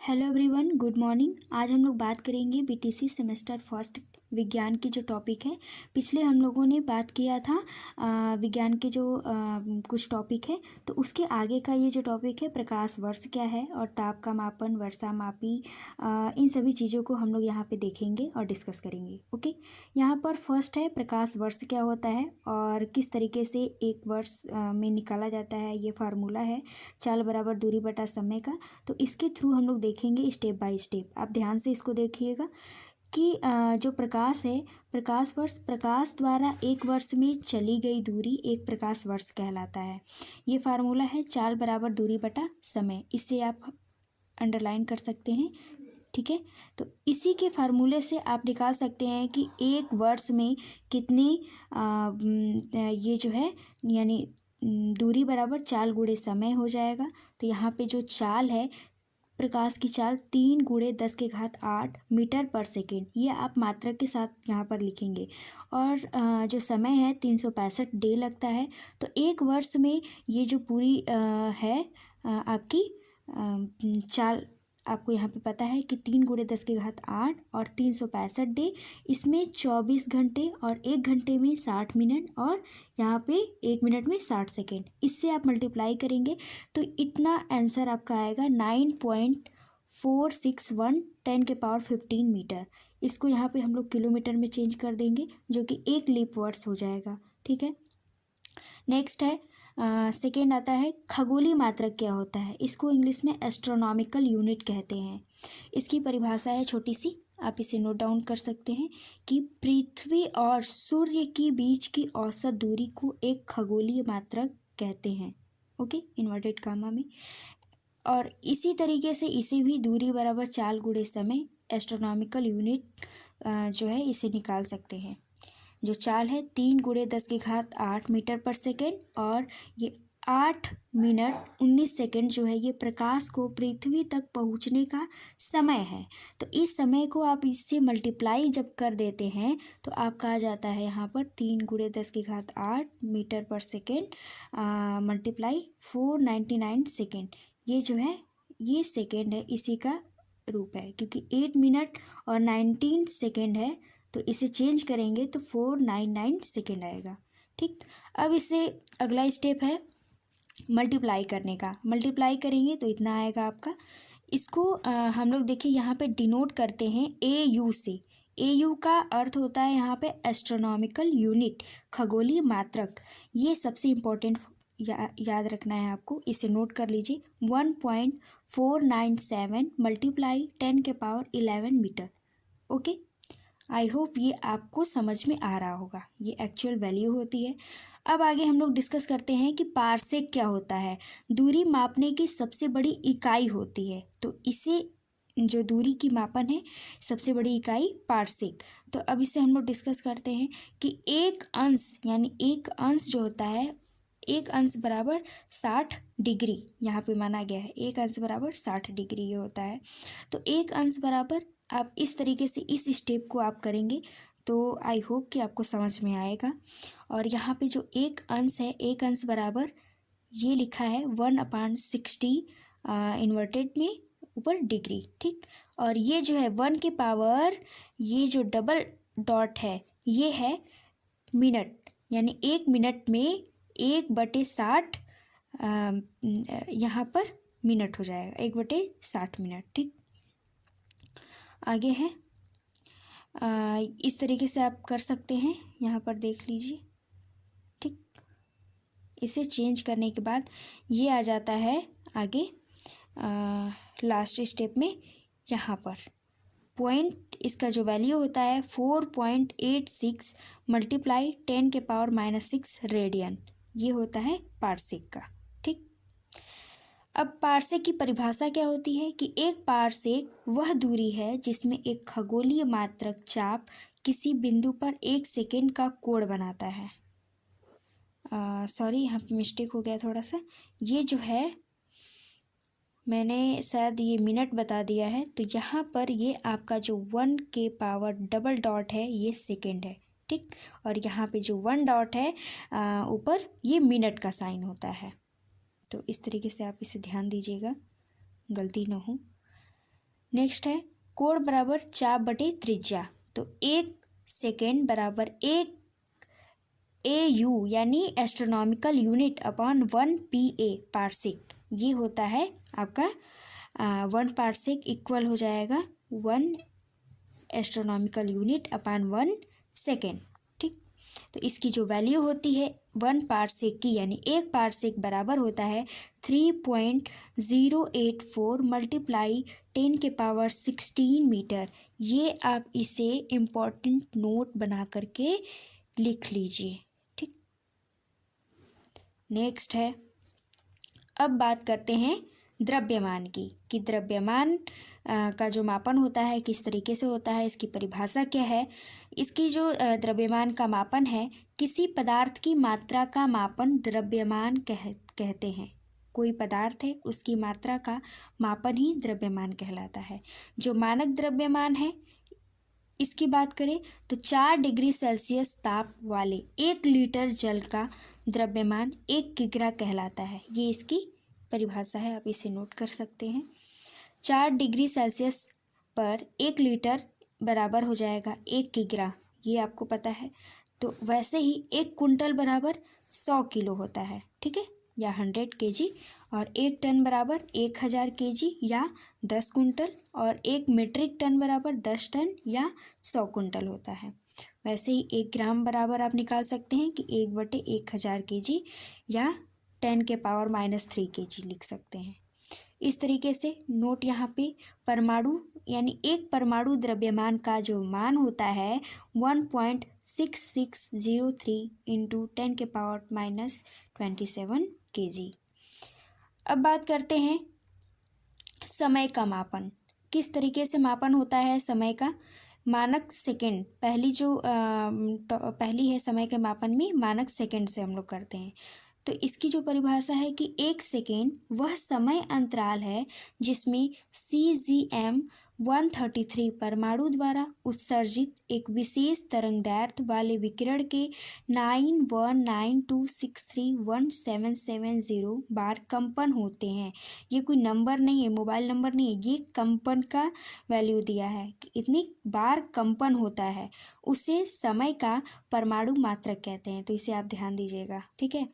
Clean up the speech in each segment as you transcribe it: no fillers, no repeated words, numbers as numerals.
Hello everyone, good morning. आज हम लोग बात करेंगे बीटीसी सेमेस्टर फर्स्ट विज्ञान की जो टॉपिक है। पिछले हम लोगों ने बात किया था विज्ञान के जो कुछ टॉपिक है, तो उसके आगे का ये जो टॉपिक है प्रकाश वर्ष क्या है और ताप का मापन, वर्षा मापी, इन सभी चीज़ों को हम लोग यहाँ पे देखेंगे और डिस्कस करेंगे। ओके, यहाँ पर फर्स्ट है प्रकाश वर्ष क्या होता है और किस तरीके से एक वर्ष में निकाला जाता है। ये फार्मूला है चाल बराबर दूरी बटा समय का। तो इसके थ्रू हम लोग देखेंगे स्टेप बाय स्टेप। आप ध्यान से इसको देखिएगा कि जो प्रकाश है, प्रकाश वर्ष, प्रकाश द्वारा एक वर्ष में चली गई दूरी एक प्रकाश वर्ष कहलाता है। ये फार्मूला है चाल बराबर दूरी बटा समय। इसे आप अंडरलाइन कर सकते हैं, ठीक है। तो इसी के फार्मूले से आप निकाल सकते हैं कि एक वर्ष में कितनी ये जो है यानी दूरी बराबर चाल गुणे समय हो जाएगा। तो यहाँ पे जो चाल है, प्रकाश की चाल 3 × 10⁸ मीटर पर सेकेंड, ये आप मात्रक के साथ यहाँ पर लिखेंगे। और जो समय है 365 डे लगता है। तो एक वर्ष में ये जो पूरी है आपकी चाल, आपको यहाँ पे पता है कि 3 × 10⁸ और 365 डे, इसमें 24 घंटे और 1 घंटे में 60 मिनट और यहाँ पे 1 मिनट में 60 सेकेंड। इससे आप मल्टीप्लाई करेंगे तो इतना आंसर आपका आएगा 9.461 10⁻15 मीटर। इसको यहाँ पे हम लोग किलोमीटर में चेंज कर देंगे, जो कि एक लीप वर्ष हो जाएगा, ठीक है। नेक्स्ट है सेकेंड आता है खगोलीय मात्रक क्या होता है। इसको इंग्लिश में एस्ट्रोनॉमिकल यूनिट कहते हैं। इसकी परिभाषा है छोटी सी, आप इसे नोट डाउन कर सकते हैं कि पृथ्वी और सूर्य के बीच की औसत दूरी को एक खगोलीय मात्रक कहते हैं। ओके, इन्वर्टेड कामा में। और इसी तरीके से इसे भी दूरी बराबर चाल गुणे समय, एस्ट्रोनॉमिकल यूनिट जो है इसे निकाल सकते हैं। जो चाल है 3 × 10⁸ मीटर पर सेकेंड और ये 8 मिनट 19 सेकेंड जो है ये प्रकाश को पृथ्वी तक पहुंचने का समय है। तो इस समय को आप इससे मल्टीप्लाई जब कर देते हैं तो आपका आ जाता है यहाँ पर 3 × 10⁸ मीटर पर सेकेंड मल्टीप्लाई 499 सेकेंड। ये जो है ये सेकेंड है, इसी का रूप है, क्योंकि 8 मिनट और 19 सेकेंड है तो इसे चेंज करेंगे तो 499 सेकेंड आएगा, ठीक। अब इसे अगला स्टेप है मल्टीप्लाई करने का। मल्टीप्लाई करेंगे तो इतना आएगा आपका। इसको हम लोग देखिए यहाँ पे डिनोट करते हैं AU से। AU का अर्थ होता है यहाँ पे एस्ट्रोनॉमिकल यूनिट, खगोलीय मात्रक। ये सबसे इम्पोर्टेंट याद रखना है आपको, इसे नोट कर लीजिए। 1.497 multiply 10⁻11 metre. Okay, I hope ये आपको समझ में आ रहा होगा, ये एक्चुअल वैल्यू होती है। अब आगे हम लोग डिस्कस करते हैं कि पारसेक क्या होता है। दूरी मापने की सबसे बड़ी इकाई होती है, तो इसे जो दूरी की मापन है सबसे बड़ी इकाई पारसेक। तो अब इसे हम लोग डिस्कस करते हैं कि एक अंश यानी एक अंश जो होता है, एक अंश बराबर 60 डिग्री यहाँ पे माना गया है। एक अंश बराबर 60 डिग्री ये होता है। तो एक अंश बराबर, आप इस तरीके से इस स्टेप को आप करेंगे तो आई होप कि आपको समझ में आएगा। और यहाँ पे जो एक अंश है, एक अंश बराबर ये लिखा है 1/60 इन्वर्टेड में ऊपर डिग्री, ठीक। और ये जो है 1 के पावर, ये जो डबल डॉट है ये है मिनट, यानी 1 मिनट में 1/60 यहाँ पर मिनट हो जाएगा, 1/60 मिनट, ठीक। आगे है इस तरीके से आप कर सकते हैं, यहाँ पर देख लीजिए, ठीक। इसे चेंज करने के बाद ये आ जाता है आगे लास्ट स्टेप में। यहाँ पर पॉइंट, इसका जो वैल्यू होता है 4.86 मल्टीप्लाई 10⁻⁻6 रेडियन, ये होता है पारसेक का, ठीक। अब पारसेक की परिभाषा क्या होती है कि एक पारसेक वह दूरी है जिसमें एक खगोलीय मात्रक चाप किसी बिंदु पर 1 सेकेंड का कोण बनाता है। सॉरी, यहाँ पे मिस्टेक हो गया थोड़ा सा। ये जो है मैंने शायद ये मिनट बता दिया है, तो यहाँ पर ये आपका जो 1 के पावर डबल डॉट है ये सेकेंड है, ठीक। और यहाँ पे जो 1 डॉट है ऊपर, ये मिनट का साइन होता है। तो इस तरीके से आप इसे ध्यान दीजिएगा, गलती ना हो। नेक्स्ट है कोण बराबर चाप बटे त्रिज्या, तो 1 सेकेंड बराबर 1 AU यानी astronomical unit upon 1 PA parsec, ये होता है आपका 1 पार्सिक इक्वल हो जाएगा 1 एस्ट्रोनॉमिकल यूनिट अपॉन 1 सेकेंड। ठीक, तो इसकी जो वैल्यू होती है 1 पार्सेक की, यानी 1 पार्सेक बराबर होता है 3.084 मल्टीप्लाई 10⁻16 मीटर। ये आप इसे इम्पॉर्टेंट नोट बना करके लिख लीजिए। ठीक, नेक्स्ट है, अब बात करते हैं द्रव्यमान की, कि द्रव्यमान का जो मापन होता है किस तरीके से होता है, इसकी परिभाषा क्या है। इसकी जो द्रव्यमान का मापन है, किसी पदार्थ की मात्रा का मापन द्रव्यमान कहते हैं। कोई पदार्थ है उसकी मात्रा का मापन ही द्रव्यमान कहलाता है। जो मानक द्रव्यमान है इसकी बात करें तो 4 डिग्री सेल्सियस ताप वाले 1 लीटर जल का द्रव्यमान 1 किग्रा कहलाता है। ये इसकी परिभाषा है, आप इसे नोट कर सकते हैं। 4 डिग्री सेल्सियस पर 1 लीटर बराबर हो जाएगा 1 किग्रा, ये आपको पता है। तो वैसे ही 1 कुंटल बराबर 100 किलो होता है, ठीक है, या 100 केजी, और 1 टन बराबर 1000 केजी या 10 कुंटल, और 1 मीट्रिक टन बराबर 10 टन या 100 कुंटल होता है। वैसे ही 1 ग्राम बराबर आप निकाल सकते हैं कि 1/1000 केजी या 10⁻³ केजी लिख सकते हैं। इस तरीके से नोट यहाँ पे परमाणु यानी एक परमाणु द्रव्यमान का जो मान होता है 1.6603 इंटू 10⁻27 केजी। अब बात करते हैं समय का मापन। किस तरीके से मापन होता है समय का। मानक सेकेंड, पहली है समय के मापन में मानक सेकेंड से हम लोग करते हैं। तो इसकी जो परिभाषा है कि 1 सेकेंड वह समय अंतराल है जिसमें CGM 133 परमाणु द्वारा उत्सर्जित एक विशेष तरंगदैर्ध्य वाले विकिरण के 9192631770 बार कंपन होते हैं। ये कोई नंबर नहीं है, मोबाइल नंबर नहीं है, ये कंपन का वैल्यू दिया है कि इतनी बार कंपन होता है, उसे समय का परमाणु मात्रक कहते हैं। तो इसे आप ध्यान दीजिएगा, ठीक है।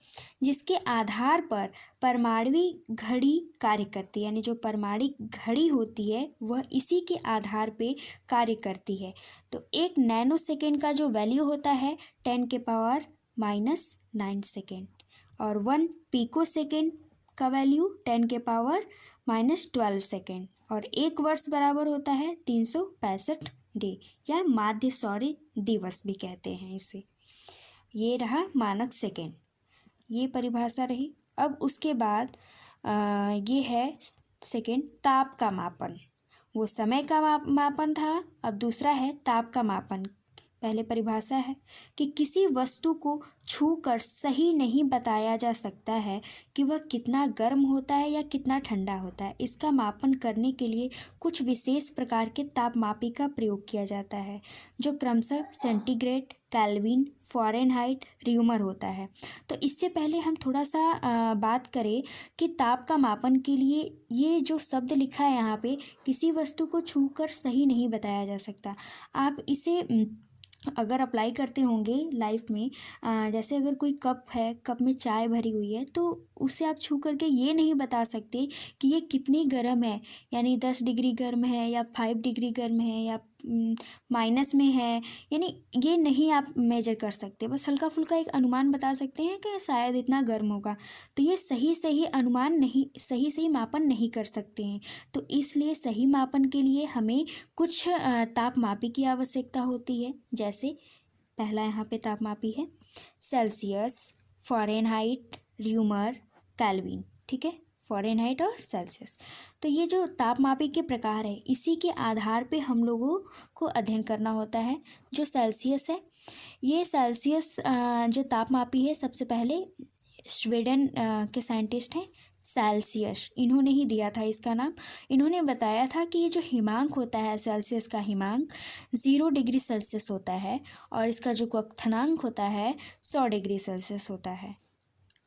जिसके आधार पर परमाणुविक घड़ी कार्य करती है, यानी जो परमाणुविक घड़ी होती है वह इसी के आधार पे कार्य करती है। तो 1 नैनो सेकेंड का जो वैल्यू होता है 10⁻⁹ सेकेंड, और 1 पिको सेकेंड का वैल्यू 10⁻12 सेकेंड, और 1 वर्ष बराबर होता है 365 डे या माध्य सौर दिवस भी कहते हैं इसे। ये रहा मानक सेकेंड, ये परिभाषा रही। अब उसके बाद ये है सेकेंड ताप का मापन। वो समय का मापन था, अब दूसरा है ताप का मापन। पहले परिभाषा है कि किसी वस्तु को छूकर सही नहीं बताया जा सकता है कि वह कितना गर्म होता है या कितना ठंडा होता है। इसका मापन करने के लिए कुछ विशेष प्रकार के तापमापी का प्रयोग किया जाता है, जो क्रमशः सेंटीग्रेड, केल्विन, फ़ारेनहाइट, र्यूमर होता है। तो इससे पहले हम थोड़ा सा बात करें कि ताप का मापन के लिए ये जो शब्द लिखा है यहाँ पे, किसी वस्तु को छूकर सही नहीं बताया जा सकता। आप इसे अगर अप्लाई करते होंगे लाइफ में, जैसे अगर कोई कप है, कप में चाय भरी हुई है, तो उसे आप छू करके ये नहीं बता सकते कि ये कितनी गर्म है, यानी 10 डिग्री गर्म है या 5 डिग्री गर्म है या माइनस में है, यानी ये नहीं आप मेजर कर सकते। बस हल्का फुल्का एक अनुमान बता सकते हैं कि शायद इतना गर्म होगा। तो ये सही अनुमान नहीं, सही मापन नहीं कर सकते हैं। तो इसलिए सही मापन के लिए हमें कुछ तापमापी की आवश्यकता होती है। जैसे पहला यहाँ पे तापमापी है सेल्सियस, फ़ारेनहाइट, र्यूमर, केल्विन, ठीक है, फ़ारेनहाइट और सेल्सियस। तो ये जो तापमापी के प्रकार है, इसी के आधार पे हम लोगों को अध्ययन करना होता है। जो सेल्सियस है, ये सेल्सियस जो तापमापी है, सबसे पहले स्वीडन के साइंटिस्ट हैं सेल्सियस, इन्होंने ही दिया था इसका नाम। इन्होंने बताया था कि ये जो हिमांक होता है, सेल्सियस का हिमांक 0 डिग्री सेल्सियस होता है, और इसका जो क्वथनांक होता है 100 डिग्री सेल्सियस होता है।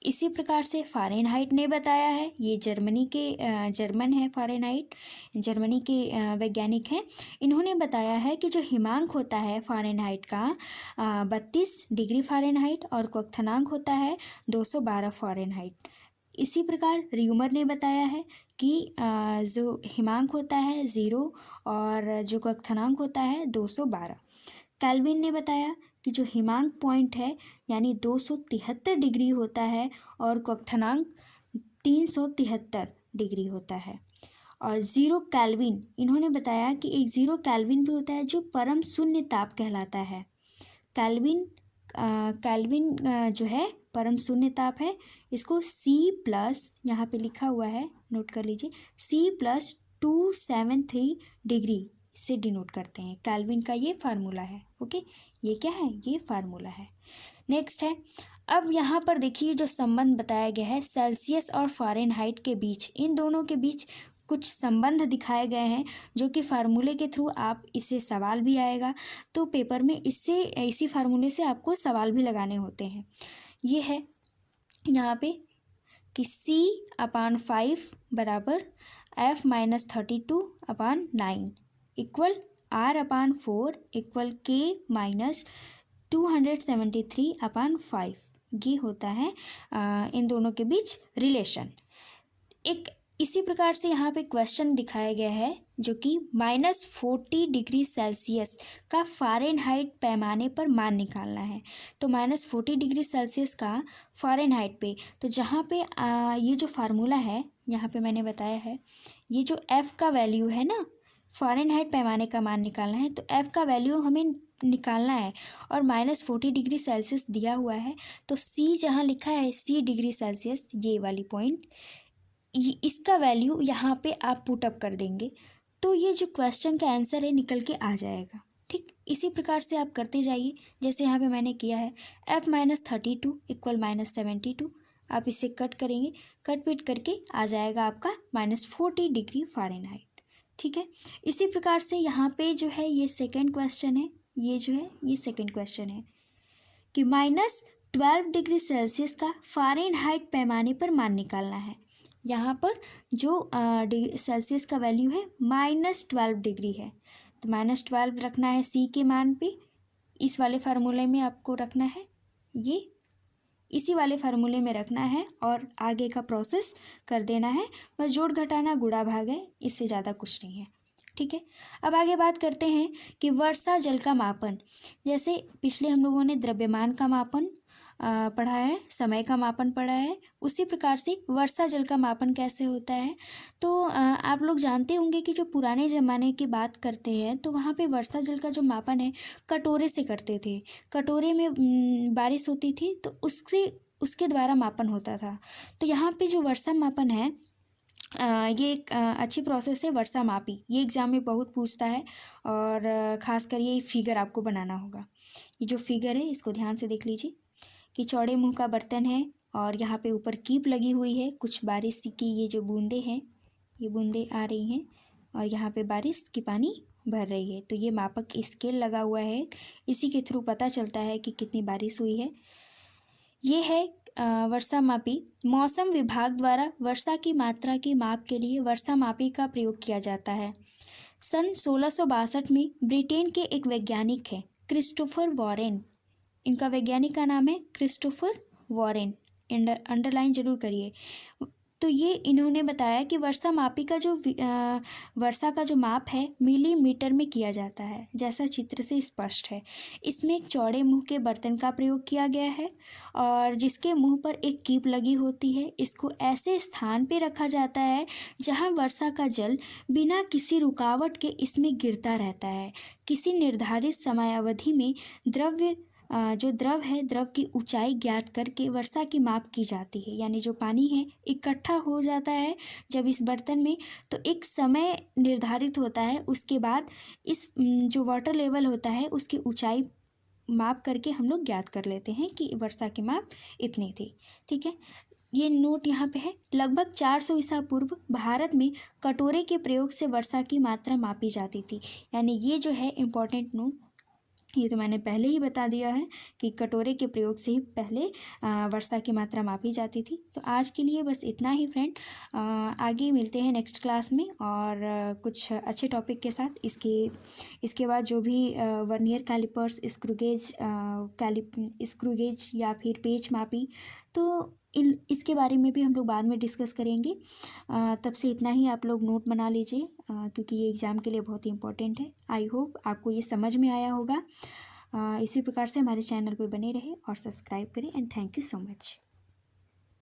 इसी प्रकार से फ़ारेनहाइट ने बताया है, ये जर्मन है फ़ारेनहाइट, जर्मनी के वैज्ञानिक हैं। इन्होंने बताया है कि जो हिमांक होता है फ़ारेनहाइट का 32 डिग्री फ़ारेनहाइट और क्वथनांक होता है 212 फ़ारेनहाइट। इसी प्रकार र्यूमर ने बताया है कि जो हिमांक होता है 0 और जो क्वथनांक होता है 212। कैल्विन ने बताया कि जो हिमांक पॉइंट है यानी 273 डिग्री होता है और क्वथनांक 373 डिग्री होता है। और ज़ीरो कैल्विन, इन्होंने बताया कि एक ज़ीरो कैल्विन भी होता है जो परम शून्य ताप कहलाता है। कैल्विन जो है परम शून्य ताप है, इसको C+ यहाँ पे लिखा हुआ है, नोट कर लीजिए, C+273 डिग्री से डिनोट करते हैं। कैल्विन का ये फार्मूला है। ओके, ये क्या है, ये फार्मूला है। नेक्स्ट है, अब यहाँ पर देखिए जो संबंध बताया गया है सेल्सियस और फ़ारेनहाइट के बीच, इन दोनों के बीच कुछ संबंध दिखाए गए हैं जो कि फार्मूले के थ्रू आप इससे सवाल भी आएगा, तो पेपर में इसी फार्मूले से आपको सवाल भी लगाने होते हैं। ये है यहाँ पे कि C/5 बराबर F-32/9 equal R/4 equal K-273/5, ये होता है इन दोनों के बीच रिलेशन। एक इसी प्रकार से यहाँ पे क्वेश्चन दिखाया गया है जो कि -40 डिग्री सेल्सियस का फ़ारेनहाइट पैमाने पर मान निकालना है। तो -40 डिग्री सेल्सियस का फ़ारेनहाइट पे, तो जहाँ पे ये जो फार्मूला है यहाँ पे मैंने बताया है, ये जो F का वैल्यू है ना, फ़ारेनहाइट पैमाने का मान निकालना है, तो F का वैल्यू हमें निकालना है और -40 डिग्री सेल्सियस दिया हुआ है, तो C जहाँ लिखा है C डिग्री सेल्सियस, ये वाली पॉइंट, इसका वैल्यू यहाँ पे आप पुट अप कर देंगे तो ये जो क्वेश्चन का आंसर है निकल के आ जाएगा। ठीक, इसी प्रकार से आप करते जाइए जैसे यहाँ पे मैंने किया है F-32 इक्वल -72, आप इसे कट करेंगे, कट पिट करके आ जाएगा आपका -40 डिग्री फ़ारेनहाइट। ठीक है, इसी प्रकार से यहाँ पे जो है ये सेकेंड क्वेश्चन है, ये जो है ये सेकेंड क्वेश्चन है कि -12 डिग्री सेल्सियस का फ़ारेनहाइट पैमाने पर मान निकालना है। यहाँ पर जो सेल्सियस का वैल्यू है -12 डिग्री है, तो -12 रखना है C के मान पे, इस वाले फार्मूले में आपको रखना है, ये इसी वाले फार्मूले में रखना है और आगे का प्रोसेस कर देना है, बस जोड़ घटाना गुणा भाग है, इससे ज़्यादा कुछ नहीं है। ठीक है, अब आगे बात करते हैं कि वर्षा जल का मापन। जैसे पिछले हम लोगों ने द्रव्यमान का मापन पढ़ा है, समय का मापन पढ़ा है, उसी प्रकार से वर्षा जल का मापन कैसे होता है। तो आप लोग जानते होंगे कि जो पुराने ज़माने की बात करते हैं तो वहाँ पे वर्षा जल का जो मापन है कटोरे से करते थे, कटोरे में बारिश होती थी तो उसके द्वारा मापन होता था। तो यहाँ पे जो वर्षा मापन है ये एक अच्छी प्रोसेस है, वर्षा मापी, ये एग्ज़ाम में बहुत पूछता है और ख़ासकर ये फिगर आपको बनाना होगा। ये जो फिगर है इसको ध्यान से देख लीजिए कि चौड़े मुंह का बर्तन है और यहाँ पे ऊपर कीप लगी हुई है, कुछ बारिश की ये जो बूंदें हैं, ये बूंदें आ रही हैं और यहाँ पे बारिश की पानी भर रही है। तो ये मापक स्केल लगा हुआ है, इसी के थ्रू पता चलता है कि कितनी बारिश हुई है। ये है वर्षा मापी। मौसम विभाग द्वारा वर्षा की मात्रा के माप के लिए वर्षा मापी का प्रयोग किया जाता है। सन 1662 में ब्रिटेन के एक वैज्ञानिक हैं क्रिस्टोफर वॉरेन, इनका वैज्ञानिक का नाम है क्रिस्टोफर वॉरेन, अंडरलाइन जरूर करिए। तो ये इन्होंने बताया कि वर्षा मापी का जो वर्षा का जो माप है मिलीमीटर में किया जाता है, जैसा चित्र से स्पष्ट है। इसमें एक चौड़े मुंह के बर्तन का प्रयोग किया गया है और जिसके मुंह पर एक कीप लगी होती है। इसको ऐसे स्थान पे रखा जाता है जहां वर्षा का जल बिना किसी रुकावट के इसमें गिरता रहता है। किसी निर्धारित समयावधि में जो द्रव है, द्रव की ऊंचाई ज्ञात करके वर्षा की माप की जाती है। यानी जो पानी है इकट्ठा हो जाता है जब इस बर्तन में, तो एक समय निर्धारित होता है, उसके बाद इस जो वाटर लेवल होता है उसकी ऊंचाई माप करके हम लोग ज्ञात कर लेते हैं कि वर्षा की माप इतनी थी। ठीक है, ये नोट यहाँ पे है। लगभग 400 ईसा पूर्व भारत में कटोरे के प्रयोग से वर्षा की मात्रा मापी जाती थी। यानी ये जो है इम्पोर्टेंट नोट, ये तो मैंने पहले ही बता दिया है कि कटोरे के प्रयोग से ही पहले वर्षा की मात्रा मापी जाती थी। तो आज के लिए बस इतना ही फ्रेंड। आगे मिलते हैं नेक्स्ट क्लास में और कुछ अच्छे टॉपिक के साथ। इसके बाद जो भी वर्नियर कैलिपर्स, स्क्रू गेज या फिर पेच मापी, तो इसके बारे में भी हम लोग बाद में डिस्कस करेंगे। तब से इतना ही, आप लोग नोट बना लीजिए क्योंकि ये एग्ज़ाम के लिए बहुत ही इंपॉर्टेंट है। आई होप आपको ये समझ में आया होगा। इसी प्रकार से हमारे चैनल पे बने रहे और सब्सक्राइब करें and thank you so much.